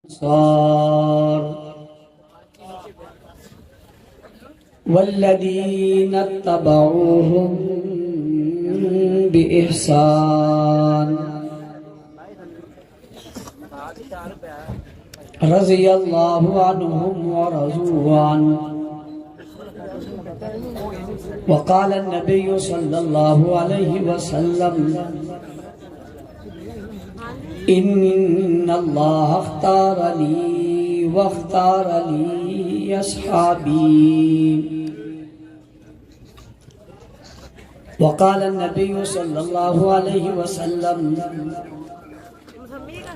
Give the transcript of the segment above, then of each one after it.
الأنصار والذين اتبعوهم بإحسان رضي الله عنهم ورضوا عنه وقال النبي صلى الله عليه وسلم إن الله اختار لي واختار لي أصحابي وقال النبي صلى الله عليه وسلم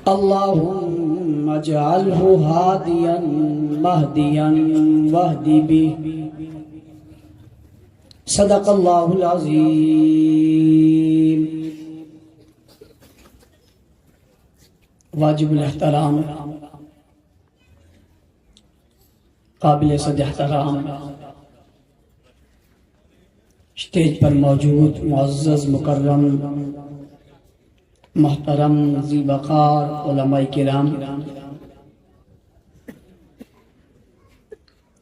اللهم اجعله هاديا مهديا واهد به صدق الله العظيم. واجب الاحترام قابل صد احترام اسٹیج پر موجود معزز مکرم محترم ذی وقار علماء کرام،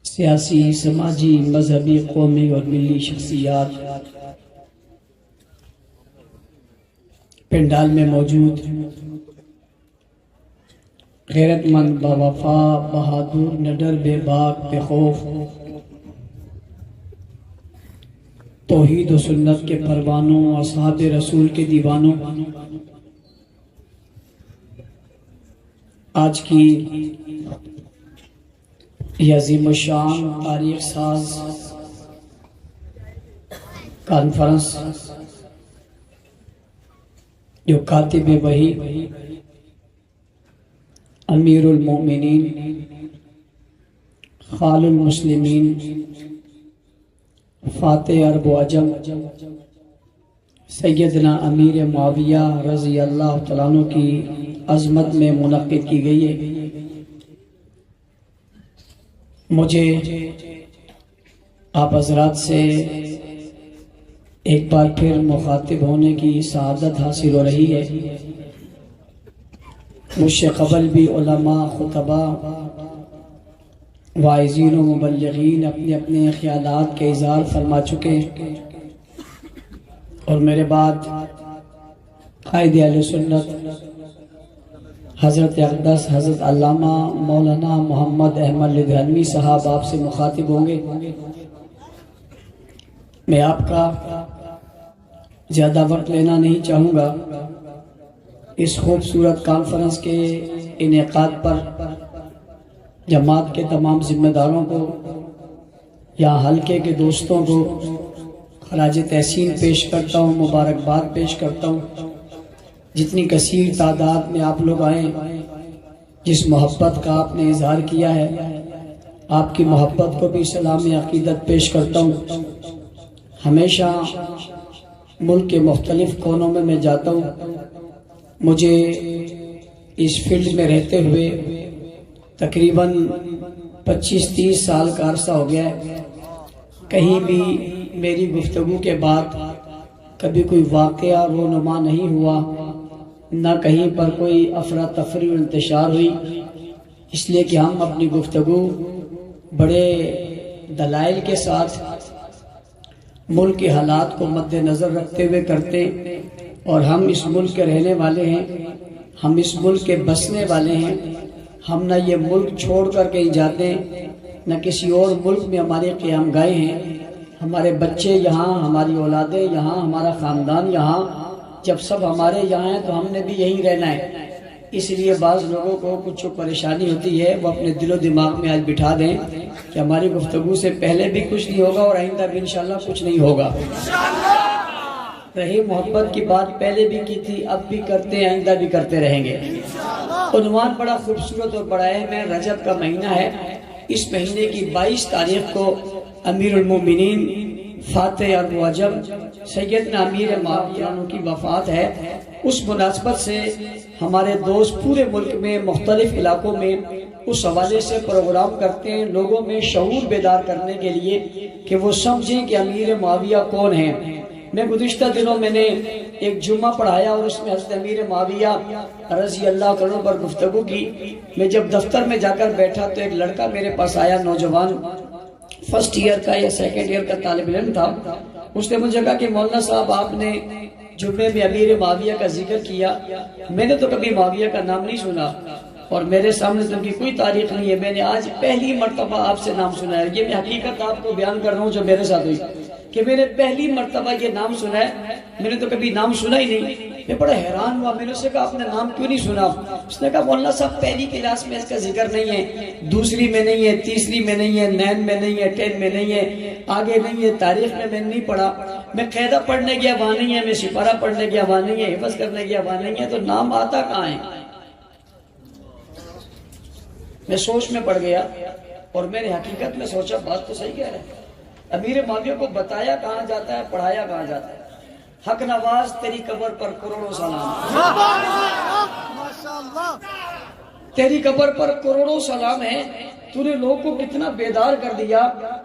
سیاسی سماجی مذہبی قومی اور ملی شخصیات، پنڈال میں موجود غیرت مند باوفا بہادر نڈر بے باک بے خوف توحید و سنت کے پروانوں اصحاب رسول کے دیوانوں، آج کی یہ عظیم الشان تاریخ ساز کانفرنس جو کاتب وحی امیر المومنین خال المسلمین فاتح عرب و عجم سیدنا امیر معاویہ رضی اللہ تعالیٰ عنہ کی عظمت میں منعقد کی گئی ہے، مجھے آپ حضرات سے ایک بار پھر مخاطب ہونے کی سعادت حاصل ہو رہی ہے۔ مجھ سے قبل بھی علماء، خطباء، واعظین و مبلغین اپنے اپنے خیالات کے اظہار فرما چکے، اور میرے بعد قائد اہل سنت حضرت اقدس حضرت علامہ مولانا محمد احمد لدھیانوی صاحب آپ سے مخاطب ہوں گے۔ میں آپ کا زیادہ وقت لینا نہیں چاہوں گا۔ اس خوبصورت کانفرنس کے انعقاد پر جماعت کے تمام ذمہ داروں کو، یا حلقے کے دوستوں کو خراج تحسین پیش کرتا ہوں، مبارکباد پیش کرتا ہوں۔ جتنی کثیر تعداد میں آپ لوگ آئیں، جس محبت کا آپ نے اظہار کیا ہے، آپ کی محبت کو بھی سلام عقیدت پیش کرتا ہوں۔ ہمیشہ ملک کے مختلف کونوں میں جاتا ہوں، مجھے اس فیلڈ میں رہتے ہوئے تقریباً 25-30 سال کا عرصہ ہو گیا ہے۔ کہیں بھی میری گفتگو کے بعد کبھی کوئی واقعہ رونما نہیں ہوا، نہ کہیں پر کوئی افراتفری و انتشار ہوئی، اس لیے کہ ہم اپنی گفتگو بڑے دلائل کے ساتھ ملک کے حالات کو مد نظر رکھتے ہوئے کرتے، اور ہم اس ملک کے رہنے والے ہیں، ہم اس ملک کے بسنے والے ہیں۔ ہم نہ یہ ملک چھوڑ کر کہیں جاتے ہیں، نہ کسی اور ملک میں ہمارے قیام گاہیں ہیں۔ ہمارے بچے یہاں، ہماری اولادیں یہاں، ہمارا خاندان یہاں۔ جب سب ہمارے یہاں ہیں تو ہم نے بھی یہیں رہنا ہے۔ اس لیے بعض لوگوں کو کچھ پریشانی ہوتی ہے، وہ اپنے دل و دماغ میں آج بٹھا دیں کہ ہماری گفتگو سے پہلے بھی کچھ نہیں ہوگا اور آئندہ بھی انشاءاللہ کچھ نہیں ہوگا۔ رہی محبت کی بات پہلے بھی کی تھی، اب بھی کرتے ہیں، آئندہ بھی کرتے رہیں گے۔ عنوان بڑا خوبصورت اور بڑا اہم ہے۔ رجب کا مہینہ ہے، اس مہینے کی 22 تاریخ کو امیر المومنین فاتح عرب و عجم سیدنا امیر معاویہ عنہ کی وفات ہے۔ اس مناسبت سے ہمارے دوست پورے ملک میں مختلف علاقوں میں اس حوالے سے پروگرام کرتے ہیں، لوگوں میں شعور بیدار کرنے کے لیے کہ وہ سمجھیں کہ امیر معاویہ کون ہیں۔ میں گزشتہ دنوں میں نے ایک جمعہ پڑھایا اور اس میں حضرت امیر معاویہ رضی اللہ عنہ پر گفتگو کی. میں جب دفتر میں جا کر بیٹھا تو ایک لڑکا میرے پاس آیا، نوجوان، فرسٹ ایئر کا یا سیکنڈ ایئر کا طالب علم تھا. اس نے مجھے کہا کہ مولانا صاحب آپ نے جمعے میں امیر معاویہ کا ذکر کیا، میں نے تو کبھی معاویہ کا نام نہیں سنا اور میرے سامنے تو ان کی کوئی تاریخ نہیں ہے، میں نے آج پہلی مرتبہ آپ سے نام سنا ہے. یہ میں حقیقت آپ کو بیان کر رہا ہوں جو میرے ساتھ ہوئی کہ میں نے پہلی مرتبہ یہ نام سنا ہے، میں نے تو کبھی نام سنا ہی نہیں. میں بڑا حیران ہوا، میں نے اسے کہا آپ نے نام کیوں نہیں سنا؟ اس نے کہا مولانا صاحب پہلی کلاس میں اس کا ذکر نہیں ہے، دوسری میں نہیں ہے، تیسری میں نہیں ہے، 9 میں نہیں ہے، 10 میں نہیں ہے، آگے نہیں ہے، تاریخ میں نہیں پڑھا، میں قاعدہ پڑھنے گیا وہاں نہیں ہے، میں سپارہ پڑھنے گیا وہاں نہیں ہے، حفظ کرنے گیا وہاں نہیں ہے، تو نام آتا کہاں ہے؟ میں سوچ میں پڑ گیا اور میں نے حقیقت میں سوچا بات تو صحیح کہہ رہے ہیں. امیر معاویہ کو بتایا کہاں جاتا ہے، پڑھایا کہاں جاتا ہے. حق نواز تیری قبر پر کروڑوں سلام، تیری قبر پر کروڑوں سلام ہے. تو نے لوگوں کو کتنا بیدار کر دیا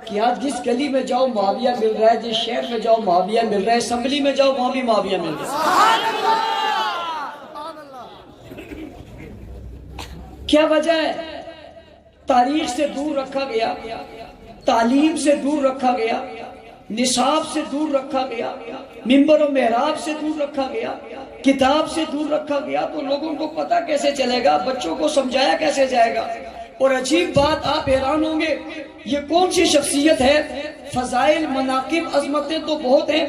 کہ آج جس گلی میں جاؤ معاویہ مل رہا ہے، جس شہر میں جاؤ معاویہ مل رہا ہے، اسمبلی میں جاؤ وہاں بھی معاویہ مل رہا ہے. کیا وجہ ہے؟ تاریخ سے دور رکھا گیا، تعلیم سے دور رکھا گیا، نصاب سے دور رکھا گیا، منبر و محراب سے دور رکھا گیا، کتاب سے دور رکھا گیا. تو لوگوں کو پتہ کیسے چلے گا؟ بچوں کو سمجھایا کیسے جائے گا؟ اور عجیب بات، آپ حیران ہوں گے یہ کون سی شخصیت ہے؟ فضائل، مناقب، عظمتیں تو بہت ہیں،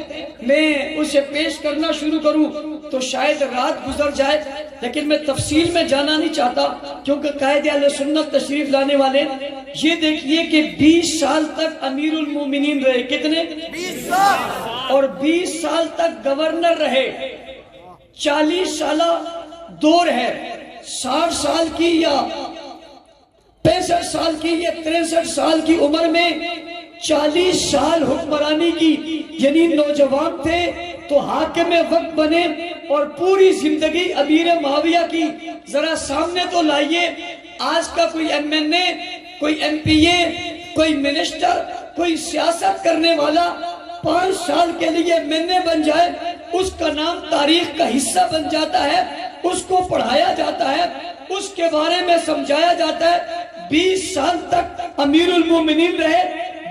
میں اسے پیش کرنا شروع کروں تو شاید رات گزر جائے، لیکن میں تفصیل میں جانا نہیں چاہتا کیونکہ قائد اہل سنت تشریف لانے والے. یہ دیکھیے کہ 20 سال تک امیر المومنین رہے. کتنے؟ 20 سال. اور 20 سال تک گورنر رہے. 40 سالہ دور ہے، 60 سال کی یا 65 سال کی یا 63 سال کی عمر میں 40 سال حکمرانی کی، یعنی نوجوان تھے تو حاکم وقت بنے اور پوری زندگی امیر معاویہ کی. ذرا سامنے تو لائیے، آج کا کوئی ایم این اے، کوئی ایم پی اے، کوئی منسٹر، کوئی سیاست کرنے والا 5 سال کے لیے ایم این اے بن جائے، اس کا نام تاریخ کا حصہ بن جاتا ہے، اس کو پڑھایا جاتا ہے، اس کے بارے میں سمجھایا جاتا ہے. 20 سال تک امیر المومنین رہے،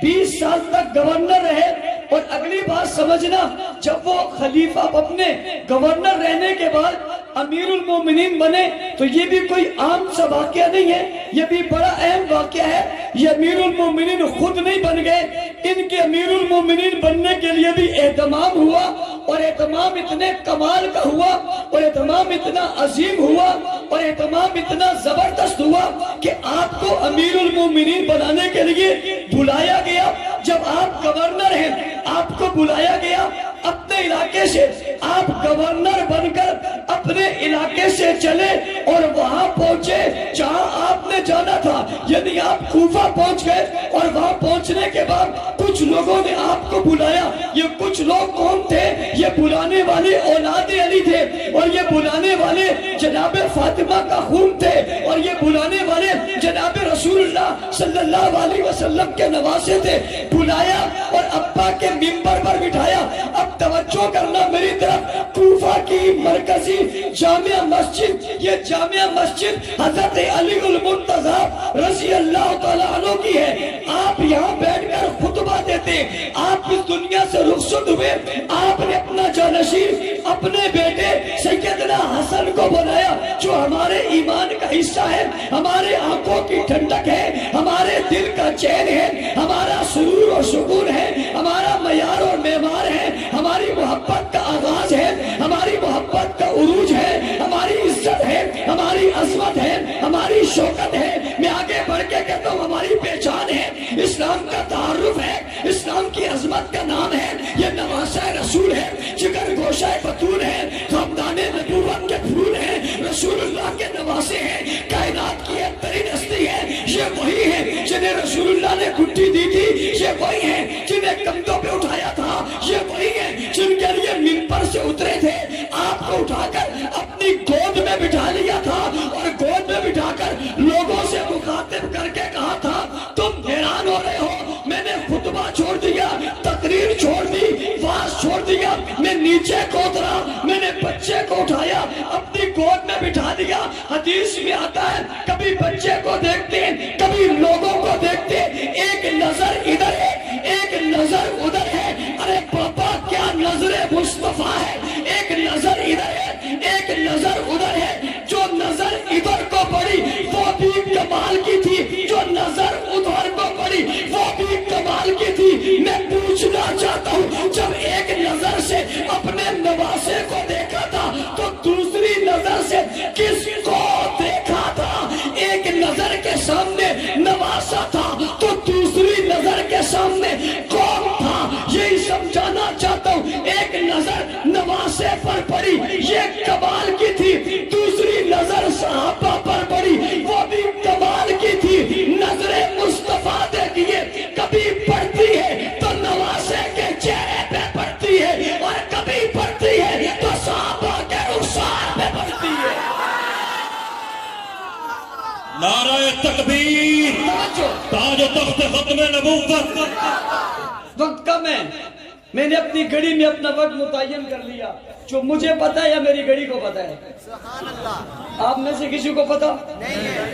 20 سال تک گورنر رہے. اور اگلی بات سمجھنا، جب وہ خلیفہ اپنے گورنر رہنے کے بعد امیر المومنین بنے تو یہ بھی کوئی عام سا واقعہ نہیں ہے، یہ بھی بڑا اہم واقعہ ہے. یہ امیر المومنین خود نہیں بن گئے، ان کے امیر المومنین بننے کے لیے بھی اہتمام ہوا، اور اہتمام اتنے کمال کا ہوا، اور اہتمام اتنا عظیم ہوا، اور اہتمام اتنا زبردست ہوا کہ آپ کو امیر المومنین بنانے کے لیے بلایا گیا. جب آپ گورنر ہیں آپ کو بلایا گیا اپنے علاقے سے، آپ گورنر بن کر اپنے علاقے سے چلے اور وہاں پہنچے جہاں آپ نے جانا تھا، یعنی آپ کوفہ پہنچ گئے. اور وہاں پہنچنے کے بعد کچھ لوگوں نے آپ کو بلایا. یہ کچھ لوگ کون تھے؟ یہ بلانے والے اولاد علی تھے، اور یہ بلانے والے جناب فاطمہ کا خون تھے، اور یہ بلانے والے جناب رسول اللہ صلی اللہ علیہ وسلم کے نواسے تھے. بلایا اور ابا کے منبر پر بٹھایا. اب توجہ کرنا میری طرف، کوفہ کی مرکزی جامع مسجد، یہ جامع مسجد حضرت علی المرتضی رضی اللہ تعالیٰ عنہ کی ہے. آپ یہاں بیٹھ کر خطبہ دیتے، آپ اس دنیا سے رخصت ہوئے، آپ نے اپنا جانشین اپنے بیٹے سیدنا حسن کو بنایا جو ہمارے ایمان کا حصہ ہے، ہمارے آنکھوں کی ٹھنڈک ہے، ہمارے دل کا چین ہے، ہمارا سرور اور سکون ہے، ہمارا معیار اور معمار ہے، ہماری محبت کا آغاز ہے، ہماری محبت کا عروج ہے، ہماری عزت ہے، ہماری عظمت ہے، ہماری شوکت ہے. میں آگے بڑھ کے کہتا ہوں ہماری پہچان ہے، اسلام کا تعارف ہے، اسلام کی عظمت کا نام ہے. یہ نواسہ رسول ہے، جگر گوشہ بطول ہے، خاندان نبوت کے پھول ہیں، رسول اللہ کے نواسے ہیں، کائنات کی ایک ترین ہستی ہے. یہ وہی ہے جنہیں رسول اللہ نے گھٹی دی تھی، یہ وہی ہے جنہیں کندھوں پہ اٹھایا تھا، یہ وہی ہے جن کے لیے منبر سے اترے تھے، آپ کو اٹھا کر اپنی گود میں بٹھا لیا تھا، اور گود میں بٹھا کر لوگوں سے مخاطب کر کے کہا تھا تم حیران ہو رہے ہو، میں نے خطبہ چھوڑ دیا، تقریر چھوڑ دی، واعظ چھوڑ دیا، نیچے کو اترا، میں نے بچے کو اٹھایا، اپنی گود میں بٹھا دیا۔ حدیث میں آتا ہے کبھی بچے کو دیکھتے ہیں، کبھی لوگوں کو دیکھتے ہیں، ایک نظر ادھر ہے ایک نظر ادھر ہے۔ ارے پاپا کیا نظر مصطفیٰ ہے، ایک نظر ادھر ہے ایک نظر ادھر ہے۔ جو نظر ادھر کو پڑی وہ بھی کمال کی تھی، جو نظر ادھر کو پڑی وہ بھی کمال کی تھی۔ میں پوچھنا چاہتا ہوں، جب ایک نظر سے اپنے نواسے کو دیکھا تھا تو دوسری نظر سے کس کو دیکھا تھا؟ ایک نظر کے سامنے نواسا تھا تو دوسری نظر کے سامنے کون تھا؟ یہی سمجھانا چاہتا ہوں، ایک نظر نواسے پر پڑی یہ کمال کی تھی، دوسری نظر صحابہ پر پڑی وہ بھی کمال کی تھی۔ نظر مصطفیٰ دیکھیے، کبھی پڑتی ہے تو نواسے کے چہرے پہ پڑتی ہے اور کبھی پڑتی ہے تو صحابہ کے رخسار پہ پڑتی ہے۔ نعرہ تکبیر، تاج و تخت ختم نبوت۔ وقت کم ہے، میں نے اپنی گھڑی میں اپنا وقت متعین کر لیا، جو مجھے پتا ہے یا میری گھڑی کو پتا ہے؟ آپ میں سے کسی کو پتا نہیں ہے؟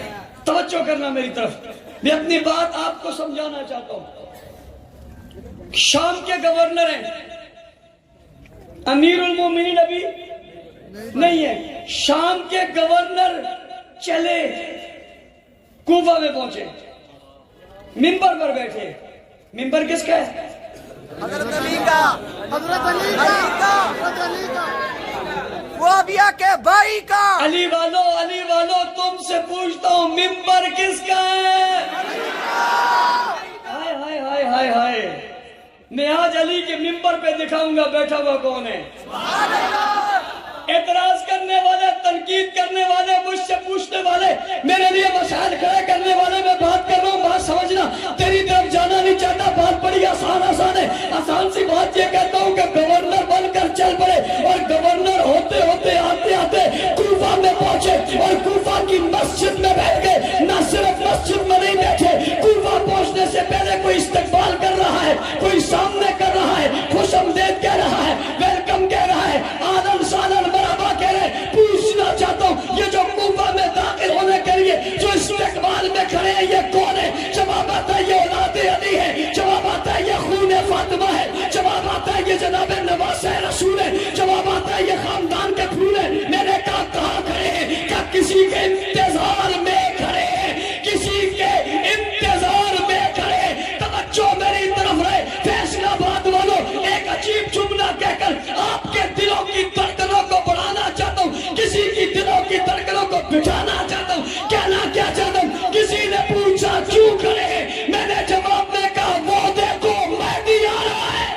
توجہ کرنا میری طرف، میں اپنی بات آپ کو سمجھانا چاہتا ہوں۔ شام کے گورنر ہیں، امیر المومنین ابھی نہیں ہے، شام کے گورنر چلے کوفہ میں پہنچے، منبر پر بیٹھے۔ منبر کس کا ہے؟ حضرت علی کا، حضرت علی کا، معاویہ کے بھائی کا۔ علی والو تم سے پوچھتا ہوں، منبر کس کا ہے؟ ہائے ہائے ہائے ہائے ہائے، میں آج علی کے منبر پہ دکھاؤں گا بیٹھا ہوا کون ہے۔ اعتراض کرنے والے، تنقید کرنے والے، مجھ سے پوچھنے والے، میرے لیے مسائل کھڑے کرنے والے، میں بات کر رہا ہوں، بات سمجھنا، تیری طرف جانا نہیں چاہتا، بات بڑی آسان ہے۔ آسان سی بات یہ کہتا ہوں کہ گورنر بن کر چل پڑے، اور گورنر ہوتے ہوتے آتے کوفہ میں پہنچے اور کوفہ کی مسجد میں بیٹھ گئے۔ نہ صرف مسجد میں نہیں بیٹھے، کوفہ پہنچنے سے پہلے کوئی استقبال کر رہا ہے، کوئی سامنے کر رہا ہے، خوش آمدید کہہ رہا ہے، ویلکم کہہ رہا ہے، آدم سالن مرحبا کہہ رہے۔ پوچھنا چاہتا ہوں، یہ جو کوفہ میں داخل ہونے کے لیے جو استقبال میں کھڑے ہیں یہ کون ہے؟ جواب آتا ہے یہ اولاد علی ہے، جواب آتا ہے یہ خون فاطمہ ہے، جواب آتا ہے یہ جناب نواسہ رسول ہے، جواب آتا ہے یہ خاندان کے پھول ہے۔ میں نے کہا کہاں کھڑے ہیں؟ کہ کسی کے انتظار میں کھڑے ہیں، کسی کے انتظار میں کھڑے ہیں۔ توجہ میری طرف رہے، فیصلہ آباد والوں، ایک عجیب جملہ کہہ کر آپ کے دلوں کی دھڑکنوں کو بڑھانا چاہتا ہوں، کسی کی دلوں کی دھڑکنوں کو بٹھانا چاہتا ہوں، کہنا کیا چاہتا ہوں۔ کسی نے پوچھا کیوں کھڑے ہیں؟ میں نے جواب میں کہا وہ دیکھو مہدی آ رہا ہے۔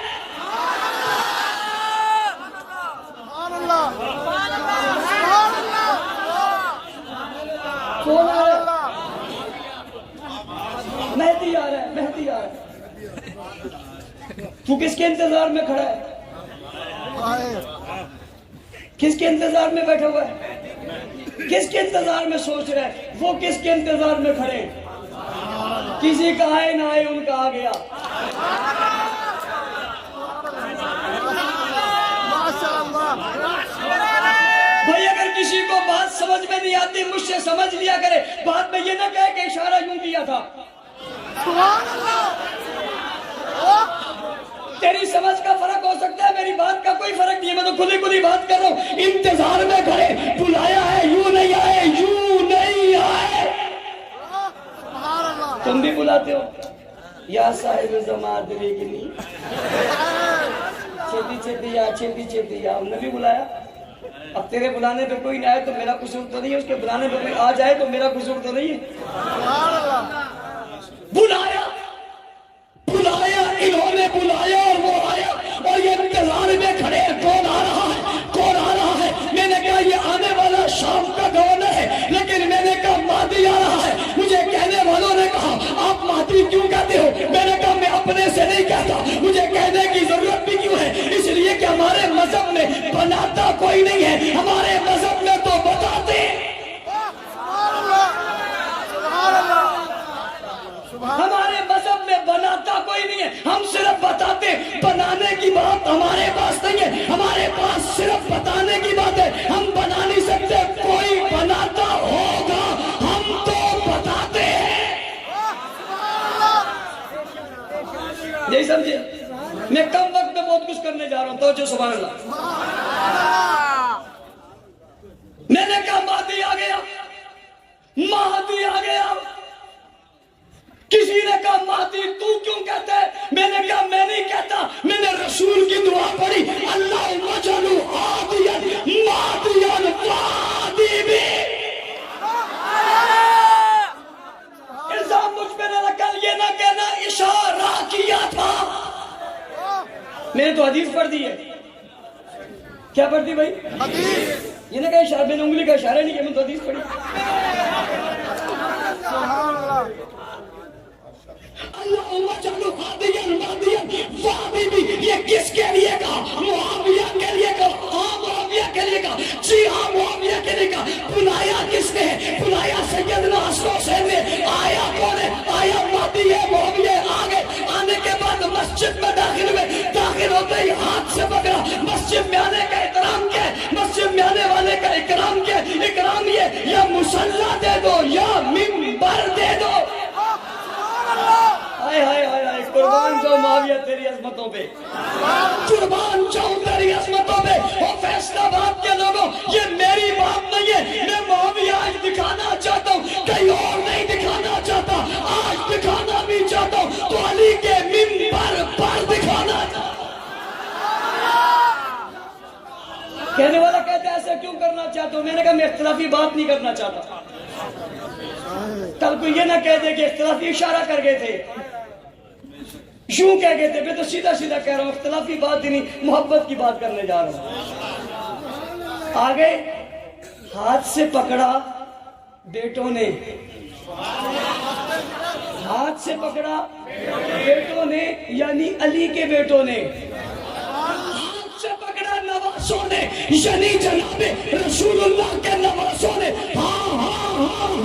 سبحان اللہ، سبحان اللہ، کون آ رہا ہے؟ مہدی آ رہا ہے، مہدی آ رہا ہے۔ تو کس کے انتظار میں کھڑا ہے؟ کس کے انتظار میں بیٹھا ہوا ہے؟ کس کے انتظار میں سوچ رہا ہے؟ وہ کس کے انتظار میں کھڑے ہیں؟ کسی کا آئے نہ آئے ان کا آ گیا۔ بھائی اگر کسی کو بات سمجھ میں نہیں آتی مجھ سے سمجھ لیا کرے، بات میں یہ نہ کہے کہ اشارہ یوں کیا تھا۔ تیری سمجھ کا فرق ہو سکتا ہے، میری بات کا کوئی فرق نہیں ہے، میں تو کھلی بات کر رہا ہوں۔ انتظار میں کھڑے، بلایا ہے، یوں نہیں آئے، یوں نہیں آئے۔ تم بھی بلاتے ہو یا صاحب زمان دلیگنی، چھتی یا، ہم نے بھی بلایا۔ اب تیرے بلانے پہ کوئی نہ آئے تو میرا قصور تو نہیں ہے، اس کے بلانے پہ کوئی آ جائے تو میرا قصور تو نہیں ہے۔ بلایا انہوں نے بلایا اور وہ آیا، اور یہ انتظار میں کھڑے ہیں کون آ رہا ہے، کون آ رہا ہے۔ میں نے کہا یہ آنے والا شام کا گورنر ہے، لیکن میں نے کہا مہدی آ رہا ہے۔ مجھے کہنے والوں نے کہا آپ مہدی کیوں کہتے ہو؟ میں نے کہا میں اپنے سے نہیں کہتا، مجھے کہنے کی ضرورت بھی کیوں ہے؟ اس لیے کہ ہمارے مذہب میں بناتا کوئی نہیں ہے، ہمارے مذہب میں تو بتاتے ہیں۔ ہمارے مذہب میں بناتا کوئی نہیں ہے، ہم صرف بتاتے، بنانے کی بات ہمارے پاس نہیں ہے۔ ہمارے یہی سمجھے؟ میں کم وقت میں بہت کچھ کرنے جا رہا ہوں، توجہ سبحان اللہ۔ میں نے کہا مہدی آ گیا، مہدی آ گیا۔ کسی نے کہا مہدی تو کیوں کہتا ہے؟ میں نے کہا میں نہیں کہتا، میں نے رسول کی دعا پڑھی، اللہم اجعلہ ہادیا مہدیا فادی۔ الزام مجھ پہ نہ لگا، یہ نہ کہنا اشارہ کیا تھا۔ میں نے تو حدیث پڑھ دی ہے۔ کیا پڑھ دی بھائی؟ حدیث۔ یہ نہ کہا اشارہ، میں نے انگلی کا اشارہ نہیں کیا، میں نے تو حدیث پڑھی۔ سبحان اللہ۔ اللہم اجعلہ ہادیا مہدیا فادی، یہ کس کے لیے کہا؟ معاویہ کے لیے کہا۔ ہاں معاویہ کے لیے کہا، جی ہاں معاویہ کے لیے کہا۔ بلایا کس نے؟ بلایا سیدنا حسن حسین نے۔ آیا کون ہے؟ آیا مہدی ہے، معاویہ آگے۔ آنے کے بعد مسجد میں داخل ہوئے، داخل ہوتے ہی ہاتھ سے پکڑا۔ مسجد میں آنے کا احترام کیا ہے؟ مسجد میں آنے والے کا اکرام کیا ہے؟ اکرام یہ یا مصلی دے دو یا منبر دے دو۔ ہائے ہائے ہائے ہائے، قربان جاؤ معاویہ تیری عظمتوں پہ، قربان جاؤ تیری عظمتوں پہ۔ اور فیصلہ آباد کے لوگوں، یہ میری بات نہیں ہے، میں معاویہ آج دکھانا چاہتا ہوں، کہیں اور نہیں دکھانا چاہتا، آج دکھانا بھی چاہتا ہوں تو علی کے منبر پر دکھانا چاہتا ہوں۔ کہنے والا کہتا ہے ایسا کیوں کرنا چاہتا ہوں؟ میں نے کہا میں اختلافی بات نہیں کرنا چاہتا۔ کل کوئی یہ نہ کہہ دے کہ اختلافی اشارہ کر گئے تھے، یوں کہہ گئے تھے، میں تو سیدھا سیدھا کہہ رہا ہوں، اختلافی بات ہی نہیں، محبت کی بات کرنے جا رہا ہوں۔ آگے ہاتھ سے پکڑا بیٹوں نے، ہاتھ سے پکڑا بیٹوں نے، یعنی علی کے بیٹوں نے۔ ہاتھ سے پکڑا نواسوں نے، یعنی جناب رسول اللہ کے نواسوں نے۔ ہاں ہاں ہاں ہاں،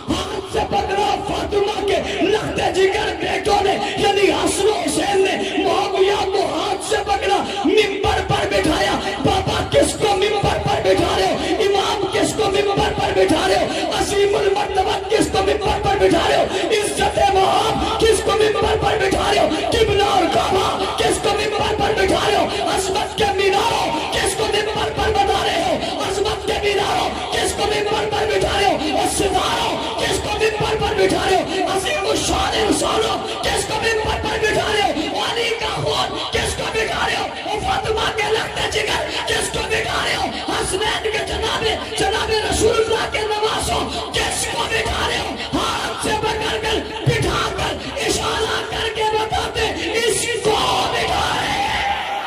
ہاتھ سے پکڑا فاطمہ کے لخت جگر بیٹوں نے، یعنی حسن حسین نے۔ معاویہ کو ہاتھ سے پکڑا، منبر پر بٹھایا۔ بابا کس کو منبر پر بٹھا رہے ہو؟ امام کس کو منبر پر بٹھا رہے ہو؟ عظیم المرتبہ کس کو منبر پر بٹھا رہے ہو؟ عزت مآب کس کو منبر پر بٹھا رہے ہو؟ قبلہ اور کعبہ کس کو منبر پر بٹھا رہے ہو؟ عظمت کے میناروں کس کو منبر پر بتا رہے ہو؟ عظمت کے میناروں کس کو منبر پر بٹھا رہے ہو؟ اور ستاروں کس کو منبر پر بٹھا رہے ہو؟ عظیم الشان انسانوں کس کو منبر پر بٹھا رہے ہو؟ علی کا خون کس کو بٹھا رہے ہو؟ اور فاطمہ کے لخت جگر کس کو بٹھا رہے ہو؟ حسنین کے جناب رسول اللہ کے نواسوں کس کو بٹھا رہے ہو؟ ہاتھ سے پکڑ کر بٹھا کر اشارہ کر کے بتاتے اس کو بٹھائے۔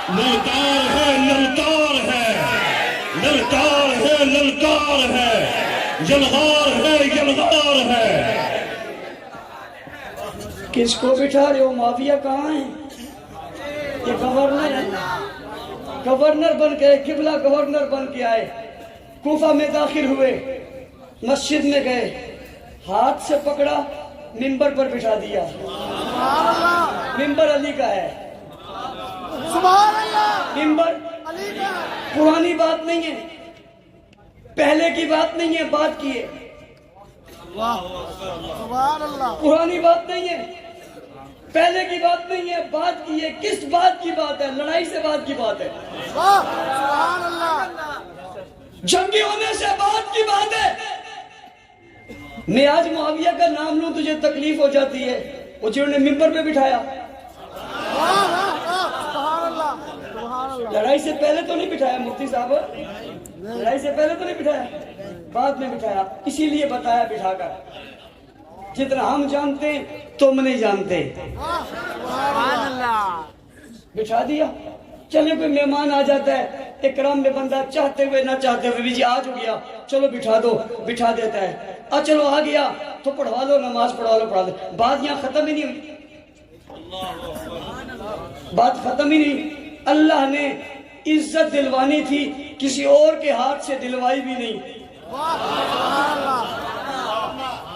للکار ہے، للکار ہے، للکار ہے، للکار ہے، یلغار ہے، یلغار ہے۔ کس کو بٹھا رہے ہو؟ معاویہ کہاں ہے؟ یہ گورنر ہے، گورنر بن کے، قبلہ گورنر بن کے آئے، کوفہ میں داخل ہوئے، مسجد میں گئے، ہاتھ سے پکڑا، منبر پر بٹھا دیا۔ منبر علی کا ہے، سبحان اللہ۔ منبر علی کا پرانی بات نہیں ہے، پہلے کی بات نہیں ہے، بات کی ہے، سبحان اللہ۔ پرانی بات نہیں ہے، پہلے کی بات نہیں ہے، بات کی ہے۔ کس بات کی بات ہے؟ لڑائی سے بات کی بات ہے، واہ، سبحان اللہ۔ جنگی ہونے سے بات کی بات ہے۔ میں آج معاویہ کا نام لوں تجھے تکلیف ہو جاتی ہے، وہ جنہوں نے منبر پہ بٹھایا۔ واہ واہ واہ، سبحان اللہ، سبحان اللہ۔ لڑائی سے پہلے تو نہیں بٹھایا مفتی صاحب، لڑائی سے پہلے تو نہیں بٹھایا، بعد میں بٹھایا، اسی لیے بتایا بٹھا کر۔ جتنا ہم جانتے ہیں تم نہیں جانتے، سبحان اللہ۔ بٹھا دیا۔ چلے کوئی مہمان آ جاتا ہے، اکرام میں بندہ چاہتے ہوئے نہ چاہتے ہوئے بھی جی آج ہو گیا، چلو بٹھا دو، بٹھا دیتا ہے۔ چلو آ گیا تو پڑھوا لو، نماز پڑھوا لو، پڑھا دو۔ بات یہاں ختم ہی نہیں ہوئی، بات ختم ہی نہیں۔ اللہ نے عزت دلوانی تھی، کسی اور کے ہاتھ سے دلوائی بھی نہیں۔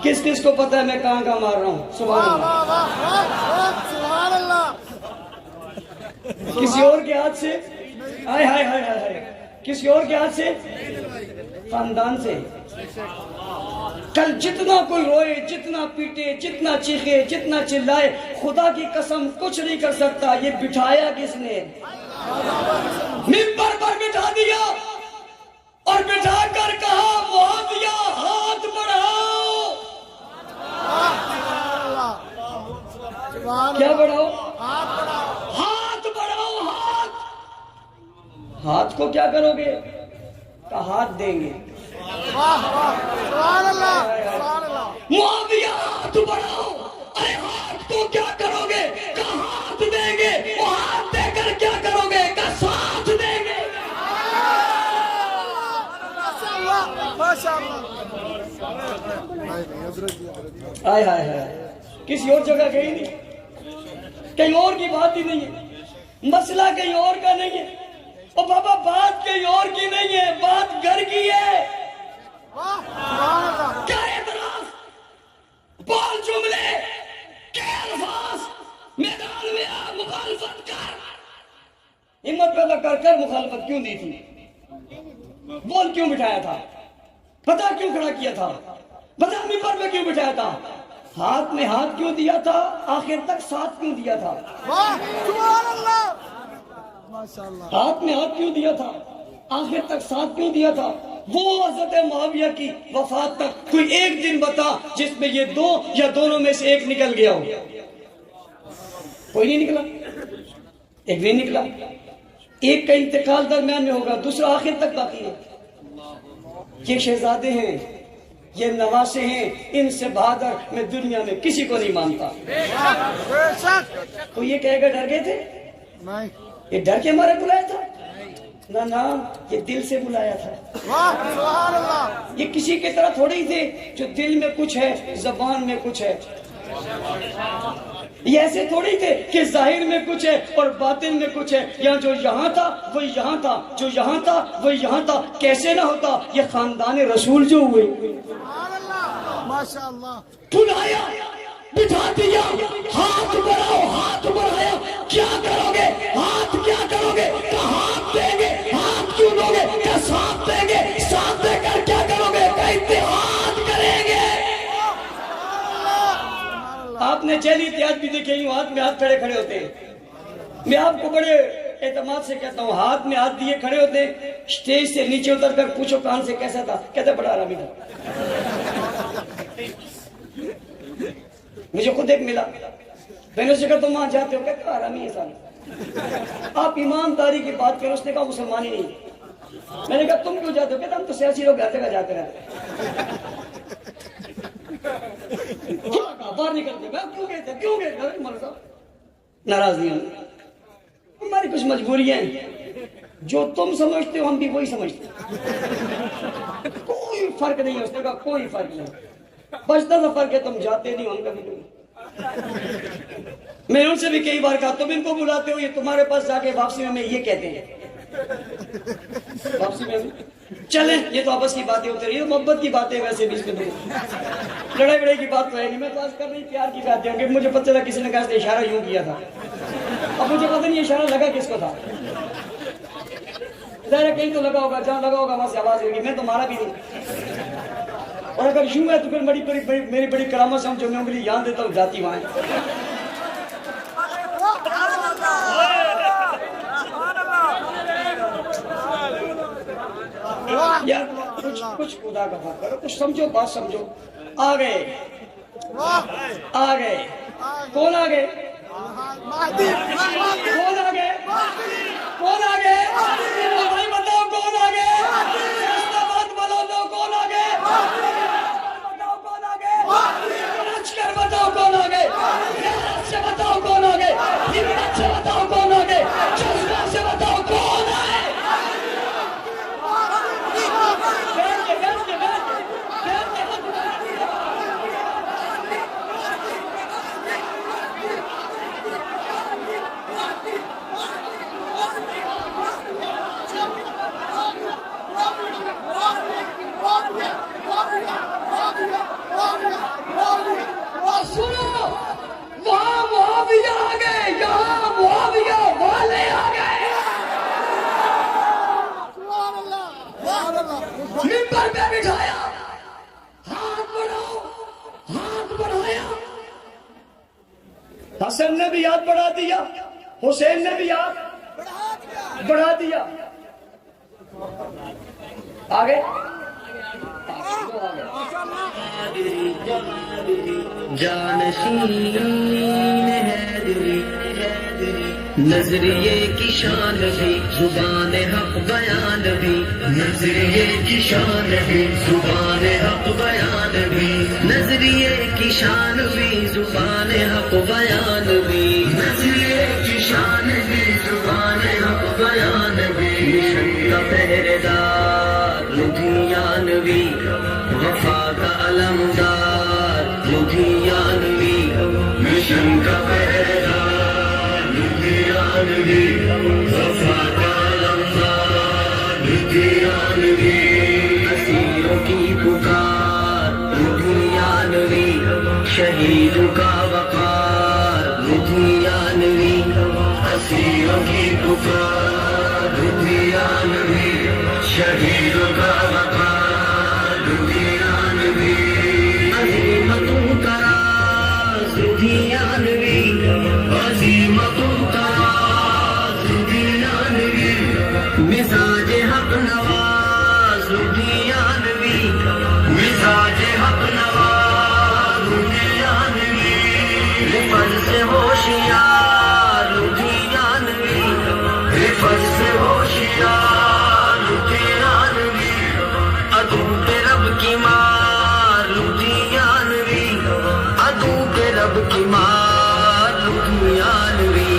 کس کس کو پتہ ہے میں کہاں کہاں مار رہا ہوں؟ سبحان اللہ۔ واہ واہ واہ، سبحان اللہ۔ کسی اور کے ہاتھ سے، ہائے ہائے ہائے ہائے، کسی اور کے ہاتھ سے، خاندان سے، کل جتنا کوئی روئے، جتنا پیٹے، جتنا چیخے، جتنا چلائے، خدا کی قسم کچھ نہیں کر سکتا۔ یہ بٹھایا کس نے؟ منبر پر بٹھا دیا اور بٹھا کر کہا معاویہ ہاتھ بڑھاؤ۔ کیا بڑھاؤ؟ ہاتھ بڑھاؤ۔ ہاتھ کو کیا کرو گے؟ کہا ہاتھ دیں گے۔ معاویہ ہاتھ بڑھاؤ، ارے ہاتھ کو کیا کرو گے؟ کہا ہاتھ دیں گے۔ وہ ہاتھ دے کر کیا کرو گے؟ کہا ساتھ دیں گے۔ ہائے ہائے ہائے، کسی اور جگہ گئی نہیں، کہیں اور کی بات ہی نہیں ہے، مسئلہ کہیں اور کا نہیں ہے۔ اور بابا بات کہیں اور کی نہیں ہے، بات گھر کی ہے۔ کیا اعتراض؟ بول جملے، کیا الفاظ، میدان میں آ مخالفت کر۔ ہمت پیدا کر کر مخالفت کیوں دی تھی؟ بول کیوں بٹھایا تھا؟ پتا کیوں کھڑا کیا تھا؟ پتا منبر میں کیوں بٹھایا تھا؟ ہاتھ میں ہاتھ کیوں دیا تھا؟ آخر تک ساتھ کیوں دیا تھا؟ ہاتھ میں ہاتھ کیوں دیا تھا؟ آخر تک ساتھ کیوں دیا تھا؟ وہ حضرت معاویہ کی وفات تک کوئی ایک دن بتا جس میں یہ دو یا دونوں میں سے ایک نکل گیا ہو؟ کوئی نہیں نکلا، ایک نہیں نکلا۔ ایک کا انتقال درمیان میں ہوگا، دوسرا آخر تک باقی ہے۔ یہ شہزادے ہیں، یہ نواسے ہیں، ان سے بہادر میں دنیا میں کسی کو نہیں مانتا۔ تو یہ کہے گا ڈر گئے تھے؟ یہ ڈر کے مارے بلایا تھا؟ نہ، یہ دل سے بلایا تھا۔ یہ کسی کی طرح تھوڑی تھے جو دل میں کچھ ہے زبان میں کچھ ہے۔ یہ ایسے تھوڑی تھے کہ ظاہر میں کچھ ہے اور باطن میں کچھ ہے۔ یہاں جو یہاں تھا وہی یہاں تھا، جو یہاں تھا وہی یہاں تھا۔ کیسے نہ ہوتا؟ یہ خاندان رسول جو ہوئے، ماشاءاللہ، بلایا، بٹھا دیا، ہاتھ بڑھاؤ، ہاتھ بڑھایا۔ کیا کرو گے؟ ہاتھ کیا کرو گے؟ کہا ہاتھ دیں گے۔ ہاتھ کیوں دو گے؟ کیا ساتھ دیں گے؟ ساتھ دے کر کیا کرو گے؟ کہ اتحاد کریں گے۔ آپ نے جیلی اتحاد بھی دیکھے، یوں ہاتھ میں ہاتھ کھڑے کھڑے ہوتے ہیں۔ میں آپ کو بڑے اعتماد سے کہتا ہوں، ہاتھ میں ہاتھ دیے کھڑے ہوتے ہیں، اسٹیج سے نیچے اتر کر پوچھو کان سے کیسا تھا، کہتے بڑا آرامی تھا۔ مجھے خود ایک ملا، میں نے اسے کہا تم وہاں جاتے ہو؟ کہتا آرامی ہے صاحب۔ آپ ایمانداری کی بات کرو، اس نے کہا مسلمان ہی نہیں۔ میں نے کہا تم کیوں جاتے ہو؟ کہتا ہم تو سیاسی لوگ جاتے رہتے۔ باہر نکلتے میں کیوں کہتے کیوں کہتے؟ ناراض نہیں ہوں، ہماری کچھ مجبوریاں ہیں، جو تم سمجھتے ہو ہم بھی وہی سمجھتے ہیں۔ کوئی فرق نہیں ہے، اس نے کہا کوئی فرق نہیں، بچتا سا فرق ہے تم جاتے نہیں، ہم کبھی نہیں۔ میں نے ان سے بھی کئی بار کہا تم ان کو بلاتے ہو، یہ تمہارے پاس جا کے واپسی میں یہ کہتے ہیں، واپسی میں چلیں، یہ تو آپس کی باتیں ہوتی رہی، محبت کی باتیں ویسے بھی اس میں لڑائی بڑائی کی بات تو ہے نہیں۔ میں تو آج کر رہی پیار کی باتیں ہوں گی۔ مجھے پتہ چلا کسی نے کہا اس نے اشارہ یوں کیا تھا، اب مجھے پتہ نہیں اشارہ لگا کس کو تھا، ظاہر کہیں تو لگا ہوگا، جہاں لگا ہوگا وہاں سے آواز ہوگی، میں تو مارا بھی نہیں۔ اور اگر یوں ہے تو پھر میری بڑی کرامت سمجھو، میں انگلی یہاں دیتا ہوں جاتی وہاں ہے۔ یار کچھ خدا کا بات کرو، کچھ سمجھو، بات سمجھو۔ آ گئے کون آ گئے؟ کون آ گئے؟ کون آ گئے؟ بھائی بتاؤ کون آ گئے؟ بات بولو تو کون آ گئے؟ بتاؤ کون آ گئے؟ رچ کر بتاؤ کون آ گئے؟ سے بتاؤ کون آ گئے؟ ہمت سے بتاؤ کون آ گئے؟ جذبہ سے بتاؤ کون آئے؟ سنو، وہاں معاویہ آ گئے، یہاں معاویہ والے آ گئے۔ منبر پہ بٹھایا، ہاتھ حسن نے بھی ہاتھ بڑھا دیا، حسین نے بھی ہاتھ بڑھا دیا. آگے جانشین حیدری، نظریے کی شان بھی زبان حق بیان بھی، نظریے کی شان بھی زبان حق بیان بھی، نظریے کی شان بھی زبان حق بیان بھی، نظریے کی شان بھی زبان حق بیان بھی، مشن کا پہرے دار لدھیانوی، وفا کا علمدار لدھیانوی، مشن کا پہرے دار لدھیانوی، وفا کا علمدار لدھیانوی، اسیروں کی پکار لدھیانوی، شہیدوں کا وقار لدھیانوی، اسیروں کی پکار لدھیانوی، شہیدوں کا وقار لدھیانوی، عظیمتوں کا راز لدھیانوی، عظیمتوں کا راز لدھیانوی، مزاج حق نواز لدھیانوی، مزاج حق نواز لدھیانوی، رفض سے ہوشیار لدھیانوی، رفض سے ہوشیار لدھیانوی، عدو پہ رب کی مار لدھیانوی، عدو پہ رب کی مار لدھیانوی،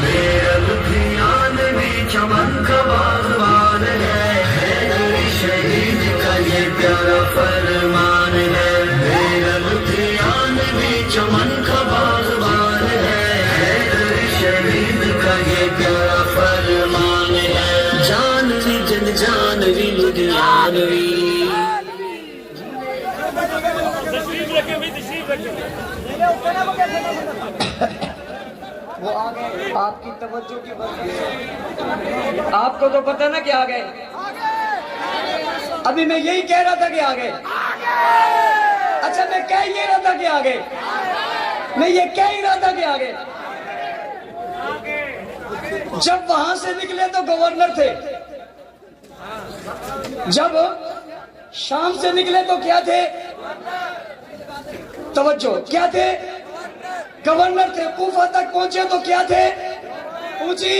میرا لدھیانوی چمن کا باغبان ہے، حیدری شہید کا یہ پیارا فرمان ہے، میرا لدھیانوی چمن کا باغبان ہے، حیدری شہید کا یہ پیارا فرمان ہے، جانوی جن جانوی لدھیانوی. وہ آ گئے، آپ کی توجہ کی وجہ، آپ کو تو پتہ نا کہ آ گئے. ابھی میں یہی کہہ رہا تھا کہ آ گئے. اچھا میں کہہ یہ رہا تھا کہ آ گئے، میں یہ کہہ ہی رہا تھا کہ آ گئے. جب وہاں سے نکلے تو گورنر تھے، جب شام سے نکلے تو کیا تھے؟ توجہ، کیا تھے؟ گورنر تھے. کوفہ تک پہنچے تو کیا تھے؟ اونچی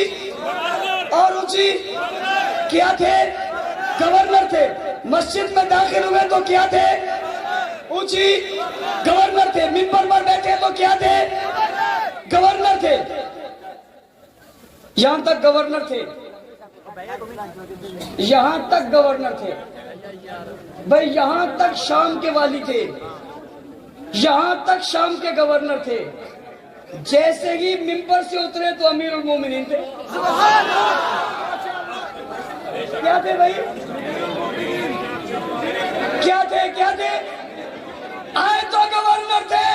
اور اونچی. کیا تھے؟ گورنر تھے. مسجد میں داخل ہوئے تو کیا تھے؟ اونچی گورنر تھے. منبر پر بیٹھے تو کیا تھے؟ گورنر تھے. یہاں تک گورنر تھے، یہاں تک گورنر تھے بھائی، یہاں تک شام کے والی تھے، یہاں تک شام کے گورنر تھے. جیسے ہی ممبر سے اترے تو امیر المومنین تھے. کیا تھے بھائی؟ کیا تھے؟ کیا تھے؟ آئے تو گورنر تھے،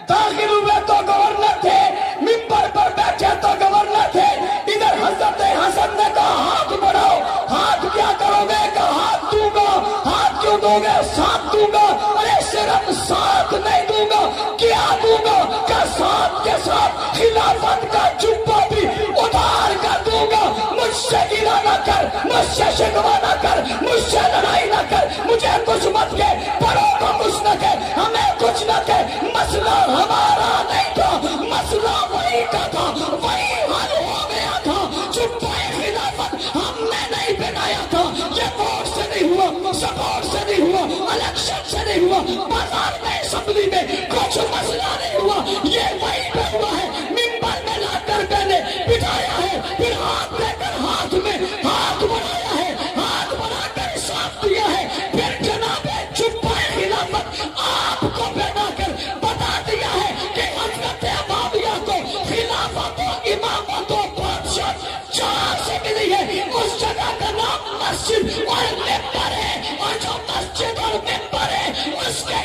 داخل ہوئے تو گورنر تھے، ممبر پر بیٹھے تو گورنر تھے. ادھر حضرت حسن نے کہا ہاتھ بڑھاؤ. ہاتھ کیا کرو گے؟ کہا ہاتھ دوں گا. ہاتھ کیوں دوں گے؟ ساتھ دوں گا. ارے صرف ساتھ نہیں دوں گا، کیا دوں گا؟ کہ ساتھ کے ساتھ خلافت کا جبہ بھی ادھار کر دوں گا. مجھ سے گلا نہ کر، مجھ سے شکوا نہ کر، مجھ سے لڑائی نہ کر، مجھے کچھ مت کہ، بڑوں کو کچھ نہ کہ، ہمیں کچھ نہ کہ. مسئلہ ہمارا نہیں تھا، مسئلہ وہی کا تھا، وہی حل ہو گیا تھا. جبہ خلافت ہم نے نہیں بنایا تھا. یہ ووٹ سے نہیں ہوا، سپورٹ سے نہیں ہوا، الیکشن سے نہیں ہوا، بازار میں اسمبلی میں کچھ مسئلہ نہیں ہوا. یہ وہی پہ ہوا ہے. ممبر میں لا کر میں نے بٹھایا ہے، پھر ہاتھ دے کر ہاتھ میں ہاتھ بڑھایا ہے، ہاتھ بڑھا کر ساتھ دیا ہے. پھر جناب جبہ خلافت آپ کو بنا کر بتا دیا ہے کہ حضرت معاویہ کو خلافت و امامت و بادشاہ جہاں سے ملی ہے اس جگہ کا نام مسجد اور ممبر ہے، اور جو مسجد اور ممبر ہے اس کے